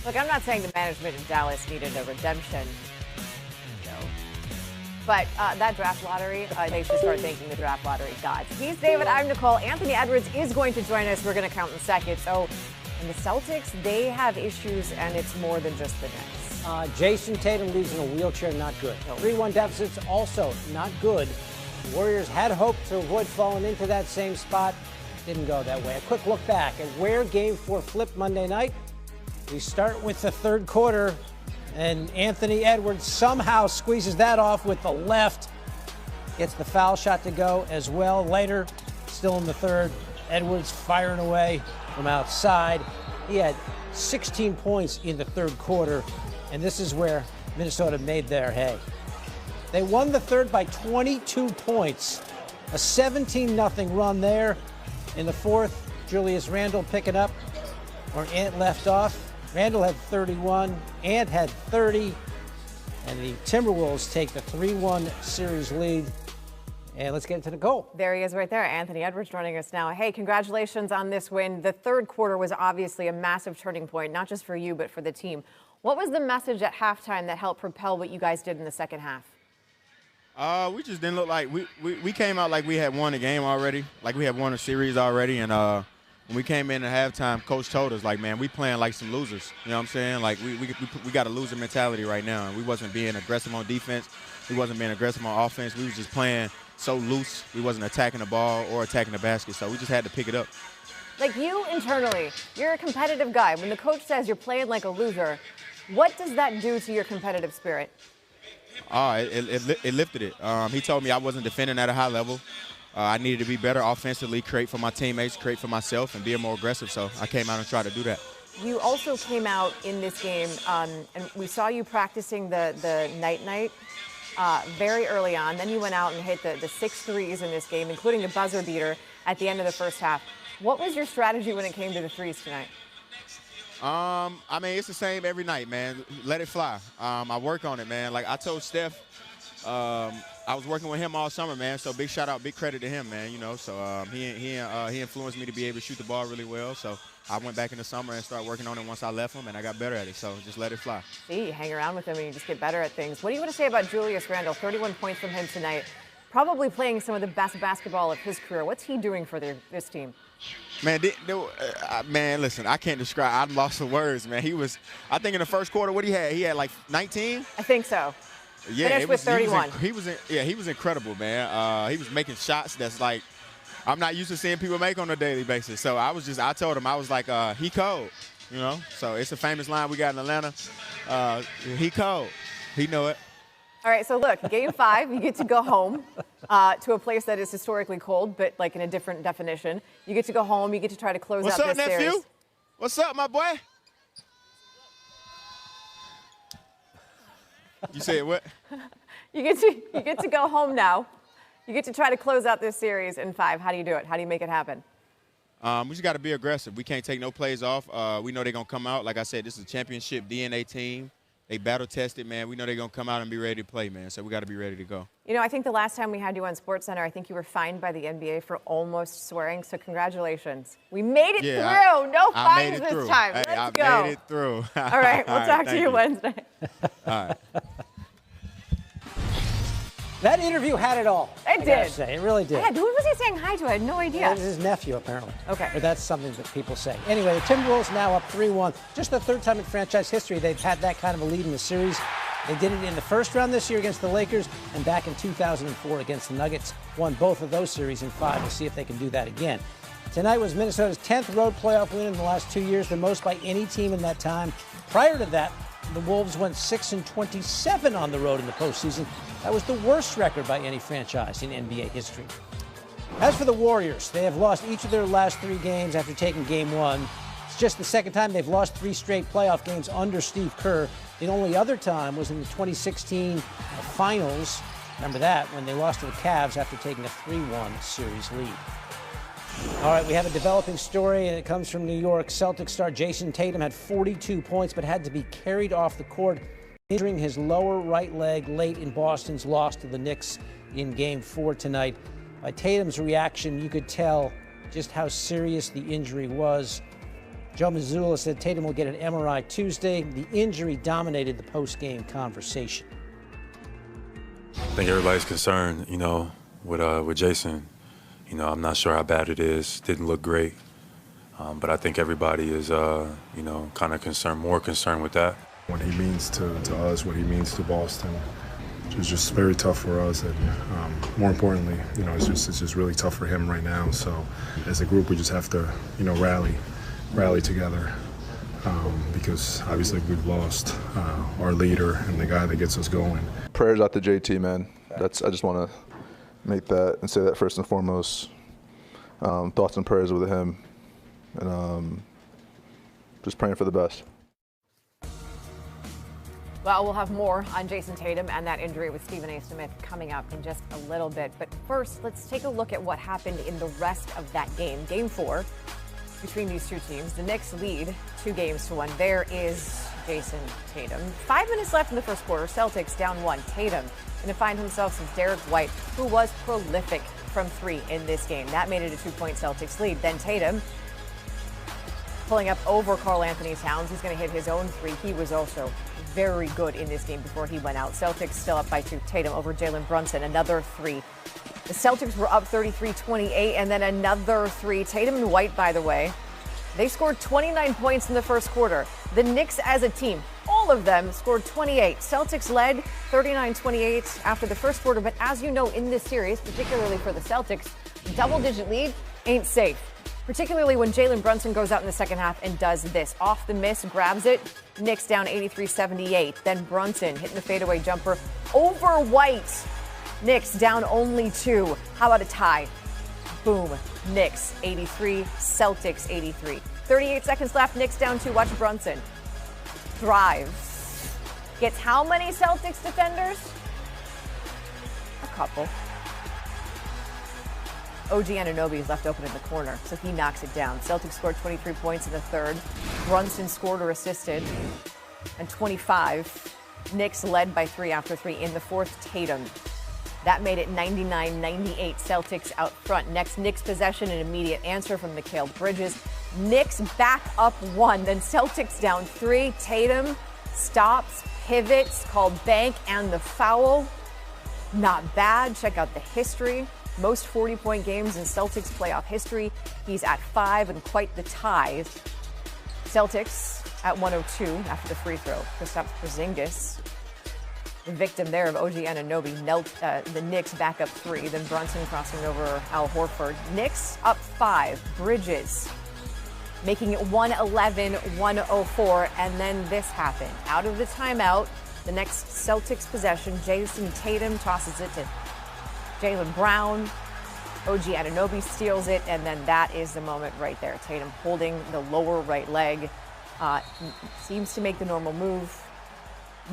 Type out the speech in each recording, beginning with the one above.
Look, I'm not saying the management in Dallas needed a redemption, but that draft lottery, they should start thanking the draft lottery gods. He's David, I'm Nicole. Anthony Edwards is going to join us. We're going to count in seconds. So, and the Celtics, they have issues, and it's more than just the Knicks. Jason Tatum leaves in a wheelchair, not good. 3-1 deficits, also not good. The Warriors had hoped to avoid falling into that same spot. Didn't go that way. A quick look back at where Game 4 flipped Monday night. We start with the third quarter, and Anthony Edwards somehow squeezes that off with the left. Gets the foul shot to go as well. Later, still in the third, Edwards firing away from outside. He had 16 points in the third quarter, and this is where Minnesota made their hay. They won the third by 22 points. A 17-0 run there. In the fourth, Julius Randle picking up where Ant left off. Randle had 31, Ant had 30, and the Timberwolves take the 3-1 series lead. And let's get into the goal. There he is right there. Anthony Edwards joining us now. Hey, congratulations on this win. The third quarter was obviously a massive turning point, not just for you, but for the team. What was the message at halftime that helped propel what you guys did in the second half? We just didn't look like we came out like we had won a game already, like we had won a series already. And when we came in at halftime, Coach told us, like, man, we playing like some losers. You know what I'm saying? Like, we got a loser mentality right now. And we wasn't being aggressive on defense. We wasn't being aggressive on offense. We was just playing so loose. We wasn't attacking the ball or attacking the basket. So we just had to pick it up. Like, you internally, you're a competitive guy. When the coach says you're playing like a loser, what does that do to your competitive spirit? It lifted it. He told me I wasn't defending at a high level. I needed to be better offensively, create for my teammates, create for myself, and be more aggressive. So I came out and tried to do that. You also came out in this game, and we saw you practicing the night-night very early on. Then you went out and hit the 6 threes in this game, including the buzzer beater at the end of the first half. What was your strategy when it came to the threes tonight? I mean, it's the same every night, man. Let it fly. I work on it, man. Like I told Steph, I was working with him all summer, man. So big shout out, big credit to him, man. You know, so he influenced me to be able to shoot the ball really well. So I went back in the summer and started working on it once I left him, and I got better at it. So just let it fly. See, you hang around with him and you just get better at things. What do you want to say about Julius Randle? 31 points from him tonight. Probably playing some of the best basketball of his career. What's he doing for this team? Man, man, listen, I can't describe. I'm lost for words, man. He was, I think in the first quarter, what he had like 19? I think so. Yeah, finished with 31. He was incredible, man. He was making shots that's like I'm not used to seeing people make on a daily basis. So I told him, I was like, he cold, you know. So it's a famous line we got in Atlanta. He cold. He know it. All right, so look, Game 5, you get to go home to a place that is historically cold, but like in a different definition. You get to go home. You get to try to close out this series. What's up, nephew? What's up, my boy? You said what? You get to go home now. You get to try to close out this series in 5. How do you do it? How do you make it happen? We just got to be aggressive. We can't take no plays off. We know they're going to come out. Like I said, this is a championship DNA team. They battle-tested, man. We know they're going to come out and be ready to play, man. So we got to be ready to go. You know, I think the last time we had you on SportsCenter, I think you were fined by the NBA for almost swearing. So congratulations. We made it through. No fines this time. Hey, Let's go. I made it through. All right, we'll talk to you Wednesday. All right. That interview had it all. It did. It really did. Yeah, who was he saying hi to? I had no idea. Yeah, it was his nephew, apparently. Okay. Or that's something that people say. Anyway, the Timberwolves now up 3-1. Just the third time in franchise history they've had that kind of a lead in the series. They did it in the first round this year against the Lakers and back in 2004 against the Nuggets. Won both of those series in 5. We'll see if they can do that again. Tonight was Minnesota's 10th road playoff win in the last 2 years, the most by any team in that time. Prior to that, the Wolves went 6-27 on the road in the postseason. That was the worst record by any franchise in NBA history. As for the Warriors, they have lost each of their last 3 games after taking Game 1. It's just the second time they've lost 3 straight playoff games under Steve Kerr. The only other time was in the 2016 finals. Remember that, when they lost to the Cavs after taking a 3-1 series lead. All right, we have a developing story, and it comes from New York. Celtics star Jason Tatum had 42 points, but had to be carried off the court, injuring his lower right leg late in Boston's loss to the Knicks in Game 4 tonight. By Tatum's reaction, you could tell just how serious the injury was. Joe Mazzulla said Tatum will get an MRI Tuesday. The injury dominated the post-game conversation. I think everybody's concerned, with Jason. I'm not sure how bad it is. Didn't look great. But I think everybody is, kind of more concerned with that. What he means to us, what he means to Boston, it's just very tough for us. And more importantly, it's just really tough for him right now. So as a group, we just have to, rally together because obviously we've lost our leader and the guy that gets us going. Prayers out to JT, man. I just want to make that and say that first and foremost. Thoughts and prayers with him, and just praying for the best. Well, we'll have more on Jason Tatum and that injury with Stephen A. Smith coming up in just a little bit. But first, let's take a look at what happened in the rest of that game. Game 4 between these two teams. The Knicks lead 2-1. There is Jason Tatum. 5 minutes left in the first quarter. Celtics down 1. Tatum going to find himself with Derek White, who was prolific from 3 in this game. That made it a 2-point Celtics lead. Then Tatum pulling up over Karl Anthony Towns. He's going to hit his own 3. He was also very good in this game before he went out. Celtics still up by 2. Tatum over Jalen Brunson, another 3. The Celtics were up 33-28, and then another 3. Tatum and White, by the way, they scored 29 points in the first quarter. The Knicks as a team, all of them scored 28. Celtics led 39-28 after the first quarter, but as you know, in this series, particularly for the Celtics, double-digit lead ain't safe. Particularly when Jalen Brunson goes out in the second half and does this. Off the miss, grabs it. Knicks down 83-78. Then Brunson hitting the fadeaway jumper over White. Knicks down only 2. How about a tie? Boom. Knicks 83, Celtics 83. 38 seconds left. Knicks down 2. Watch Brunson. Drives. Gets how many Celtics defenders? A couple. OG Anunoby is left open in the corner, so he knocks it down. Celtics scored 23 points in the third. Brunson scored or assisted, and 25. Knicks led by 3 after 3 in the fourth. Tatum. That made it 99-98. Celtics out front. Next, Knicks possession, an immediate answer from Mikal Bridges. Knicks back up 1, then Celtics down 3. Tatum stops, pivots, called bank, and the foul. Not bad. Check out the history. Most 40-point games in Celtics playoff history. He's at 5 and quite the tie. Celtics at 102 after the free throw. Kristaps Porzingis, the victim there of OG Anunoby, knelt the Knicks back up 3. Then Brunson crossing over Al Horford. Knicks up 5. Bridges making it 111-104. And then this happened. Out of the timeout, the next Celtics possession, Jason Tatum tosses it to Jaylen Brown. OG Anunoby steals it, and then that is the moment right there. Tatum holding the lower right leg. Seems to make the normal move.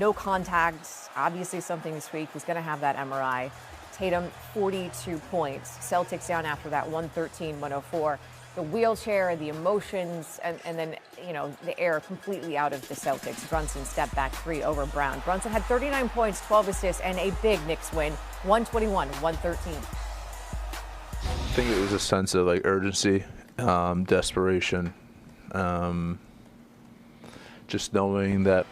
No contact. Obviously something this week. He's going to have that MRI. Tatum, 42 points. Celtics down after that, 113-104. The wheelchair, the emotions, and then, the air completely out of the Celtics. Brunson stepped back 3 over Brown. Brunson had 39 points, 12 assists, and a big Knicks win, 121-113. I think it was a sense of urgency, desperation, just knowing that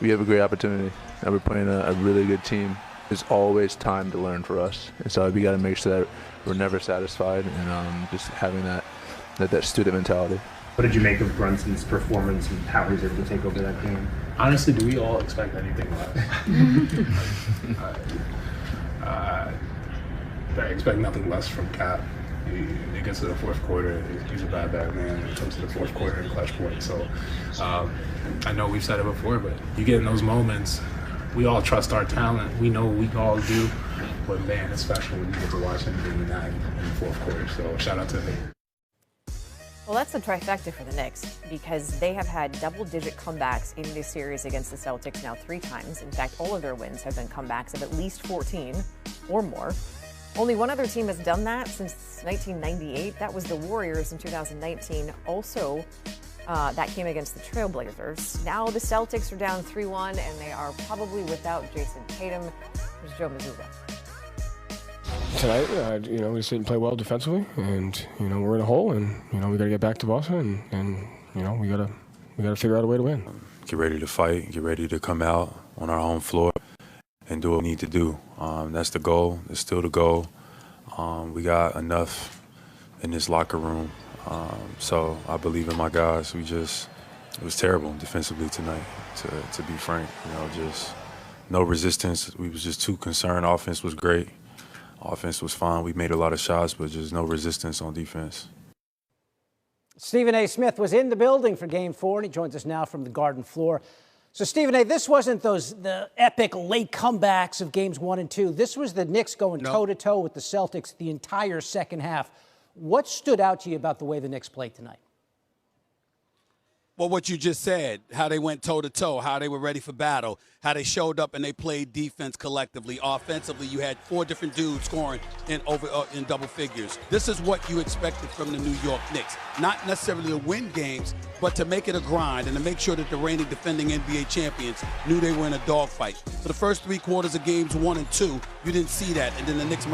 we have a great opportunity and we're playing a really good team. There's always time to learn for us, and so we got to make sure that we're never satisfied, and just having that student mentality. What did you make of Brunson's performance and how he was able to take over that game? Honestly, do we all expect anything less? I expect nothing less from Cap. It gets to the fourth quarter, he's a bad man when it comes to the fourth quarter and clutch point. So I know we've said it before, but you get in those moments, we all trust our talent. We know we all do, but man, it's special when you get to watch him doing that in the fourth quarter. So shout out to him. Well, that's a trifecta for the Knicks because they have had double-digit comebacks in this series against the Celtics now 3 times. In fact, all of their wins have been comebacks of at least 14 or more. Only one other team has done that since 1998. That was the Warriors in 2019. Also, that came against the Trailblazers. Now the Celtics are down 3-1, and they are probably without Jason Tatum. There's Joe Mazzulla. Tonight, we just didn't play well defensively, and we're in a hole, and we got to get back to Boston and we gotta figure out a way to win. Get ready to fight, get ready to come out on our home floor and do what we need to do. That's the goal. It's still the goal. We got enough in this locker room. So I believe in my guys. It was terrible defensively tonight, to be frank. Just no resistance. We was just too concerned. Offense was great. Offense was fine. We made a lot of shots, but just no resistance on defense. Stephen A. Smith was in the building for Game 4, and he joins us now from the Garden floor. So, Stephen A., this wasn't the epic late comebacks of Games 1 and 2. This was the Knicks going toe-to-toe with the Celtics the entire second half. What stood out to you about the way the Knicks played tonight? Well, what you just said, how they went toe-to-toe, how they were ready for battle, how they showed up and they played defense collectively. Offensively, you had 4 different dudes scoring in double figures. This is what you expected from the New York Knicks. Not necessarily to win games, but to make it a grind and to make sure that the reigning defending NBA champions knew they were in a dogfight. For the first 3 quarters of Games 1 and 2, you didn't see that. And then the Knicks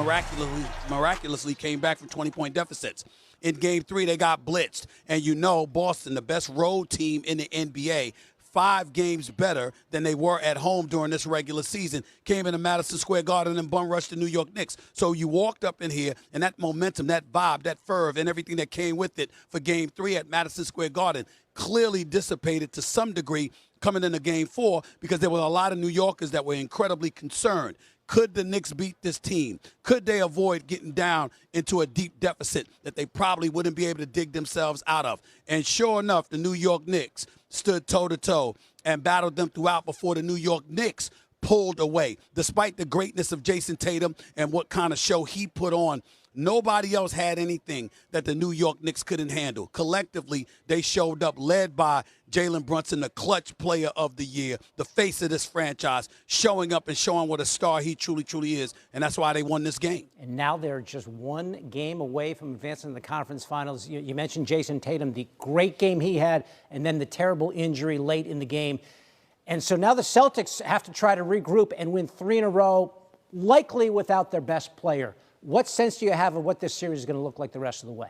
miraculously came back from 20-point deficits. In Game 3, they got blitzed. And Boston, the best road team in the NBA, 5 games better than they were at home during this regular season, came into Madison Square Garden and bum rushed the New York Knicks. So you walked up in here, and that momentum, that vibe, that fervor, and everything that came with it for Game 3 at Madison Square Garden clearly dissipated to some degree coming into Game 4 because there were a lot of New Yorkers that were incredibly concerned. Could the Knicks beat this team? Could they avoid getting down into a deep deficit that they probably wouldn't be able to dig themselves out of? And sure enough, the New York Knicks stood toe-to-toe and battled them throughout before the New York Knicks pulled away. Despite the greatness of Jason Tatum and what kind of show he put on, nobody else had anything that the New York Knicks couldn't handle. Collectively, they showed up, led by Jalen Brunson, the clutch player of the year, the face of this franchise, showing up and showing what a star he truly, truly is. And that's why they won this game. And now they're just 1 game away from advancing to the conference finals. You mentioned Jason Tatum, the great game he had, and then the terrible injury late in the game. And so now the Celtics have to try to regroup and win 3 in a row, likely without their best player. What sense do you have of what this series is going to look like the rest of the way?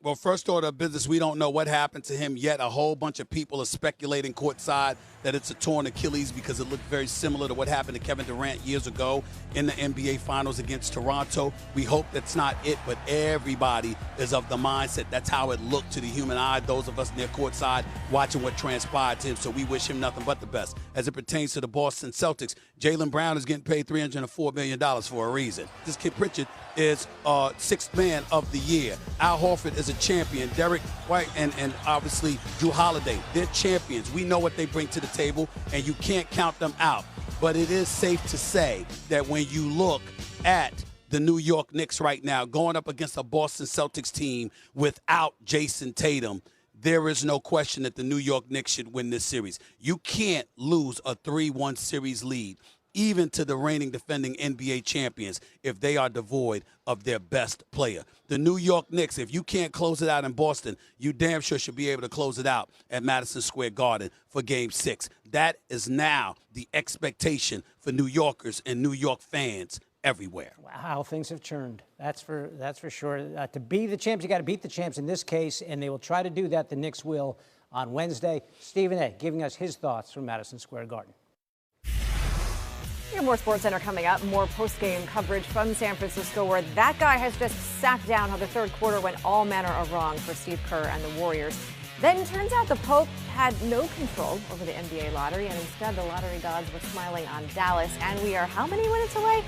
Well, first order of business, we don't know what happened to him yet. A whole bunch of people are speculating courtside that it's a torn Achilles because it looked very similar to what happened to Kevin Durant years ago in the NBA Finals against Toronto. We hope that's not it, but everybody is of the mindset that's how it looked to the human eye, those of us near courtside watching what transpired to him, so we wish him nothing but the best. As it pertains to the Boston Celtics, Jaylen Brown is getting paid $304 million for a reason. This kid Pritchard is 6th man of the year. Al Horford is a champion. Derek White and obviously Drew Holiday, they're champions. We know what they bring to the table, and you can't count them out. But it is safe to say that when you look at the New York Knicks right now going up against a Boston Celtics team without Jason Tatum, there is no question that the New York Knicks should win this series. You can't lose a 3-1 series lead, even to the reigning defending NBA champions, if they are devoid of their best player. The New York Knicks, if you can't close it out in Boston, you damn sure should be able to close it out at Madison Square Garden for Game 6. That is now the expectation for New Yorkers and New York fans everywhere. Wow, how things have churned. That's for sure. To be the champs, you got to beat the champs in this case, and they will try to do that. The Knicks will on Wednesday. Stephen A. giving us his thoughts from Madison Square Garden. More SportsCenter coming up. More post-game coverage from San Francisco, where that guy has just sat down how the third quarter went all manner of wrong for Steve Kerr and the Warriors. Then turns out the Pope had no control over the NBA lottery, and instead the lottery gods were smiling on Dallas. And we are how many minutes away